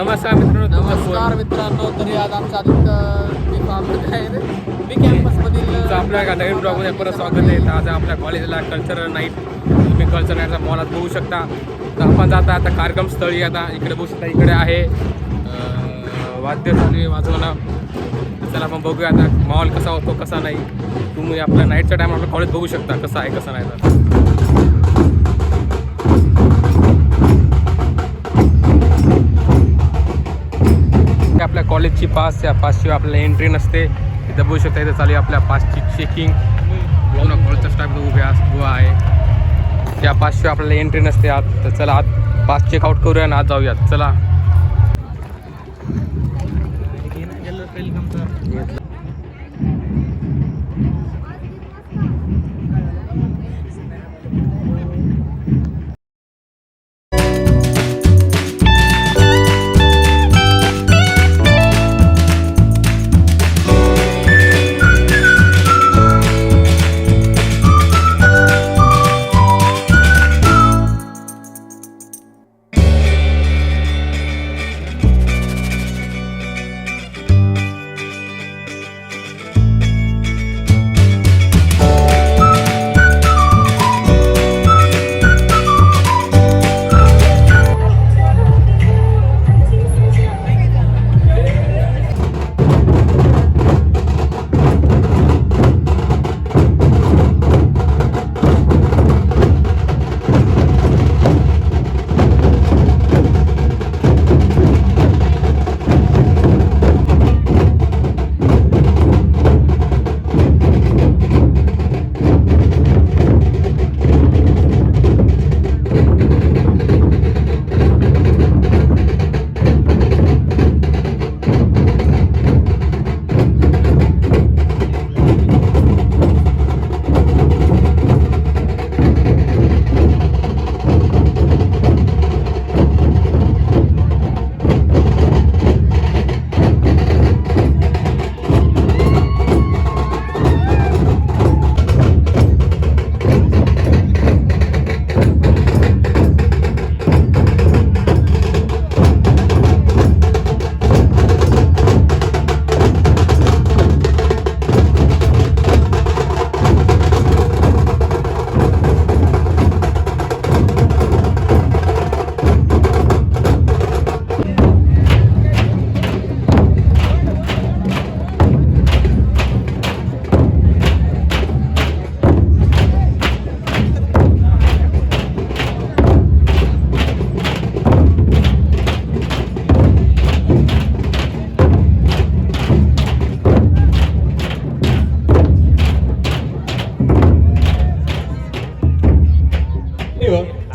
नमस्कार मित्रांनो. नमस्कार मित्रांनो. तरी आज आमचा बी कॅम्पसमधील आपल्या नवीन ब्लॉगमध्ये परत स्वागत आहे. आज आपल्या कॉलेजला कल्चरल नाईट, तुम्ही कल्चर नाईटचा मॉलात बघू शकता. तर आपण जाता आता कार्यक्रमस्थळी. आता इकडे बघू शकता, इकडे आहे वाद्य चालू आहे वाजवणं. चला आपण बघूया आता मॉल कसा होतो कसा नाही. तुम्ही आपल्या नाईटच्या टाईम आपलं कॉलेज बघू शकता कसं आहे कसं नाही. तर आपल्या कॉलेजची पास, या पासशिवाय आपल्याला एंट्री नसते. इथं बघू शकता, इथं चालू आहे आपल्या पासची चेकिंग. पूर्ण कॉलेजचा स्टाफ उभा आहे. त्या पासशिवाय आपल्याला एंट्री नसते आत. तर चला आत पास चेकआउट करूया आणि आत जाऊयात. चला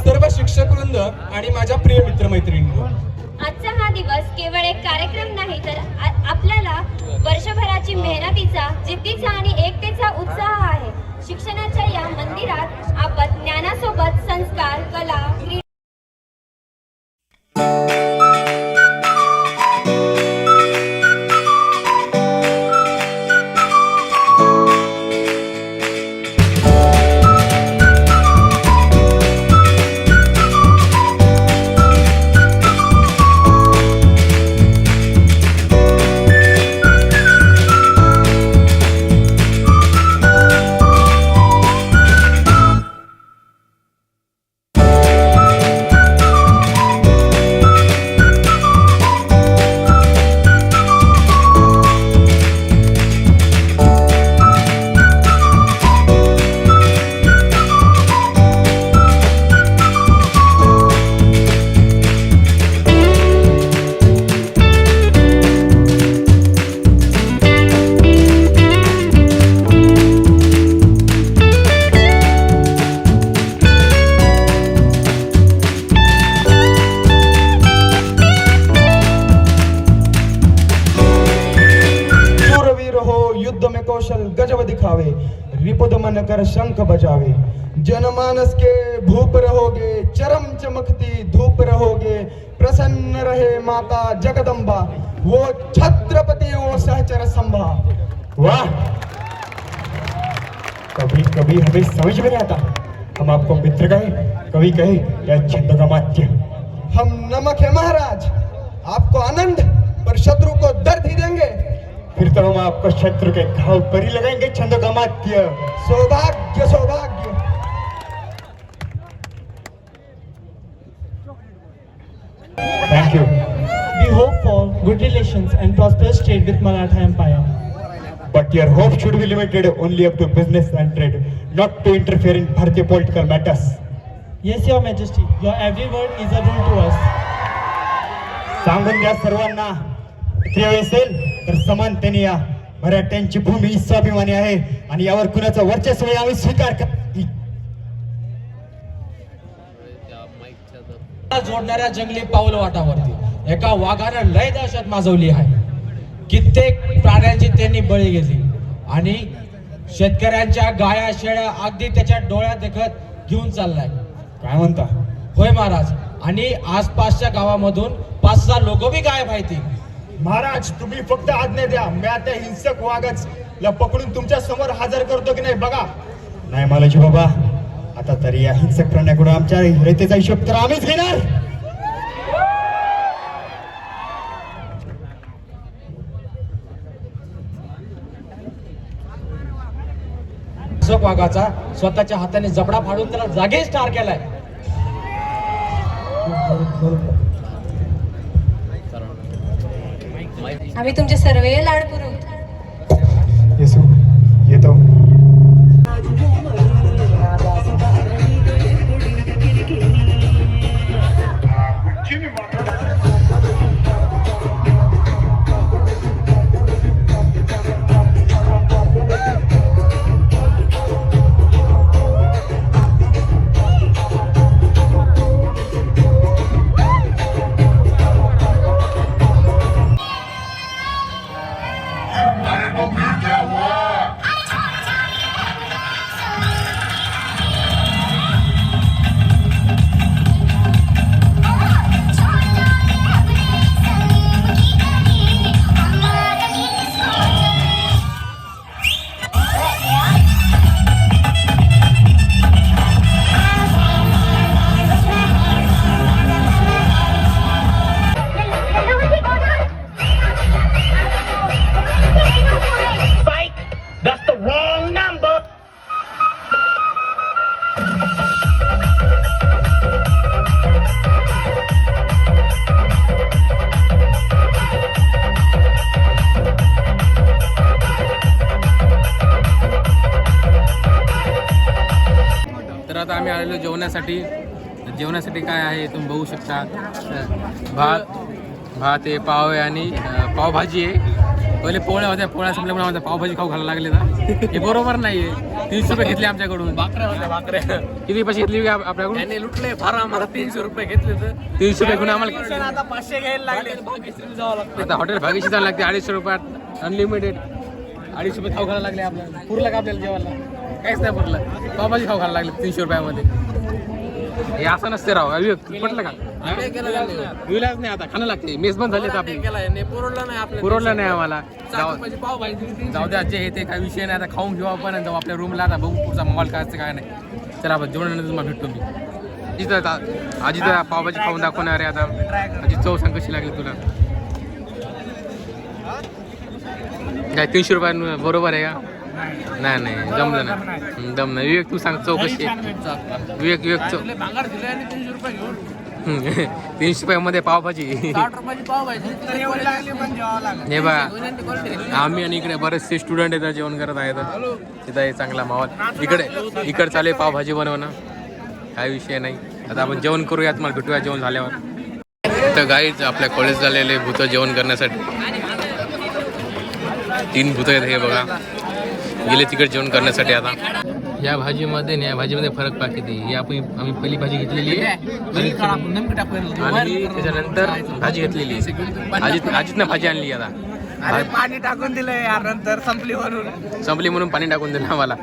सर्व शिक्षक वृंद आणि माझ्या प्रिय मित्रमैत्रिणींनो, आजचा हा दिवस केवळ एक कार्यक्रम नाही, तर आपल्याला वर्षभराची मेहनतीचा, जिद्दीचा आणि एकतेचा उत्साह आहे. शिक्षणाच्या या मंदिरात आपण ज्ञानासोबत संस्कार, कला, क्रीडा कौशल गजब दिखावे, रिपुद मन कर शंख बजावे. जनमानस के भूप रहोगे, चरम चमकती धूप रहोगे. प्रसन्न रहे माता जगदम्बा, वो छत्रपति वो सहचर संभा. वाह, कभी कभी हमें समझ में नहीं आता, हम आपको मित्र कहे, कभी कहे या छंद का माध्य. हम नमक है महाराज, आपको आनंद पर शत्रु को दर्द ही देंगे। फिर तो हम आपको शत्रु के घाव पर ही लगाएंगे छंदोगमात्य। सौभाग्य सौभाग्य। Thank you. We hope for good relations and prosperous trade with Maratha Empire. But your hope should be limited only up to business and trade, not to interfere in Bharatiya political matters. Yes, Your Majesty, your every word is a rule to us. सांगून द्या सर्वांना, प्रिय असेल तर समानतेने या. मराठ्यांची भूमी स्वाभिमानी आहे आणि यावर कुणाचं वर्चस्व यावेळी स्वीकार कर. जोडणाऱ्या जंगली पाऊल वाटावरती एका वाघानं लय दहशत माजवली आहे. कित्येक प्राण्यांची त्यांनी बळी घेतली आणि शेतकऱ्यांच्या गाया शेळ्या अगदी त्याच्या डोळ्यात देखत घेऊन चाललाय. काय म्हणता? होय महाराज, आणि आसपासच्या गावामधून 5-6 लोक बी गायब आहेत. महाराज, तुम्ही फक्त आज्ञा द्या. मी आता हिंसक वाघच पकडून तुमच्या समोर हजर करतो की नाही बघा. नाही मालाजी बाबा, आता तरी या हिंसक प्राण्याकडून आमच्या रयतेचा हिशोब तर आम्हीच घेणार. हिंसक वाघाचा स्वतःच्या हाताने जबडा फाडून त्याला जागेच ठार केलाय. आम्ही तुमचे सर्व लाड पुरवतो. येसू, येतो. तर आता आम्ही आलेलो जेवणासाठी काय आहे तुम्ही बघू शकता. भात आहे, पाव आहे आणि पावभाजी आहे. पहिले पोळ्या होत्या, पोळ्या संपल्यामुळे आम्हाला पावभाजी खाऊ घालायला लागले ना. हे बरोबर नाही आहे. 300 रुपये घेतले आमच्याकडून. भाकऱ्या किती पैसे घेतली आपल्याकडून? त्यांनी लुटले फार आम्हाला. 300 रुपये घेतले तर 300 रुपये घेऊन आम्हाला आता 500 घ्यायला लागले. जावं लागतं. आता हॉटेल भागीशी जायला लागते. 250 रुपयात अनलिमिटेड 250 रुपये खाऊ घालायला लागले आपल्याला. पुरलं का आपल्याला जेवायला? काहीच नाही पुरलं. पावभाजी खाऊ घालायला लागले 300 रुपयामध्ये. हे असं नसते राव. पटलं का? विलाच नाही, आता खाणं लागते. मेस बंद झाले आपली. पुरवलं नाही आम्हाला. जाऊ द्या, जे हे ते काही विषय नाही. आता खाऊन घेऊ आपण जाऊ आपल्या रूमला. आता बघू पुढचा मोबाईल काय असते काय नाही. चला आपण जेवणानंतर तुम्हाला भेटतो मी. इथं आजी तर पावभाजी खाऊन दाखवणार आहे. आता आजी चव सांग कशी लागली तुला? काय 300 रुपये बरोबर आहे का? नाही जमलं ना. दम नाही. विवेक तू सांग चव कशी आहे? विवेक चव. 300 रुपयामध्ये पावभाजी. हे बघा, आम्ही आणि इकडे बरेचसे स्टुडंट येतात जेवण करत आहेत. तिथं आहे चांगला माहोल. इकडे चालू आहे पावभाजी बनवणं. काय विषय नाही. आता आपण जेवण करूया. तुम्हाला भेटूया जेवण झाल्यावर. तर गाईच आपल्या कॉलेज झालेले भूत जेवण करण्यासाठी 3 भूत आहेत. हे बघा, गेले तिकडे जेवण करण्यासाठी. आता या भाजीमध्ये आणि या भाजीमध्ये फरक पहा किती. ही आम्ही पहिली भाजी घेतलेली आहे आणि त्याच्यानंतर भाजी घेतलेली आहे. आजीतनं भाजी आणली. आता पाणी टाकून दिलं यार, नंतर संपली म्हणून पाणी टाकून दिलं आम्हाला.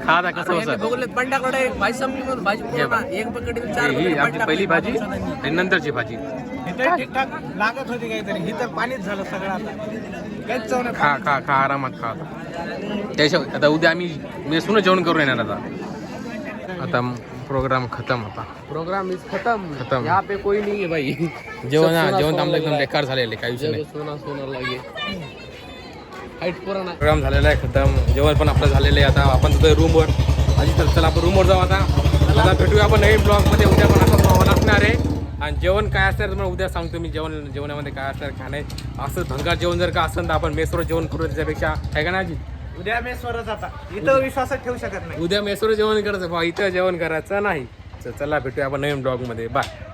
खा आता कसं होतं. पंडाकडे भाजी संपली म्हणून भाजी ही आमची पहिली भाजी आणि नंतरची भाजी. ठीकठाक लागत होती काहीतरी. ही तर पाणीच झालं सगळं. आता खा आरामात खा. त्याच्या आता उद्या आम्ही मेसूनच जेवण करून येणार. आता प्रोग्राम खतम होता. प्रोग्राम इज खत्म. खतम. यहाँ पे कोई नहीं है भाई. जेवण सब जेवण सोना आमचं एकदम सोना बेकार झालेलं आहे, काही विषय नाही. सोना सोना लागे. हाईट पुराणा. प्रोग्राम झालेला आहे खतम. जेवण पण आपलं झालेलं आहे. आता आपण जातोय रूमवर. आधी तर चला आपण रूमवर जाऊ आता. आता भेटूया आपण नवीन ब्लॉगमध्ये. उद्या पण असं ब्लॉग असणार आहे. आणि जेवण काय असणार तुम्हाला उद्या सांगतो मी. जेवणामध्ये काय असणार काय नाही. असं भंगार जेवण जर का असेल तर आपण मेसवर जेवण करू त्याच्यापेक्षा, आहे का ना आजी? उद्या मेसवरच आता इथं विश्वासात ठेवू शकत नाही. उद्या मेसवर जेवण करायचं, इथं जेवण करायचं नाही. चला भेटूया आपण नवीन ब्लॉगमध्ये. बाय.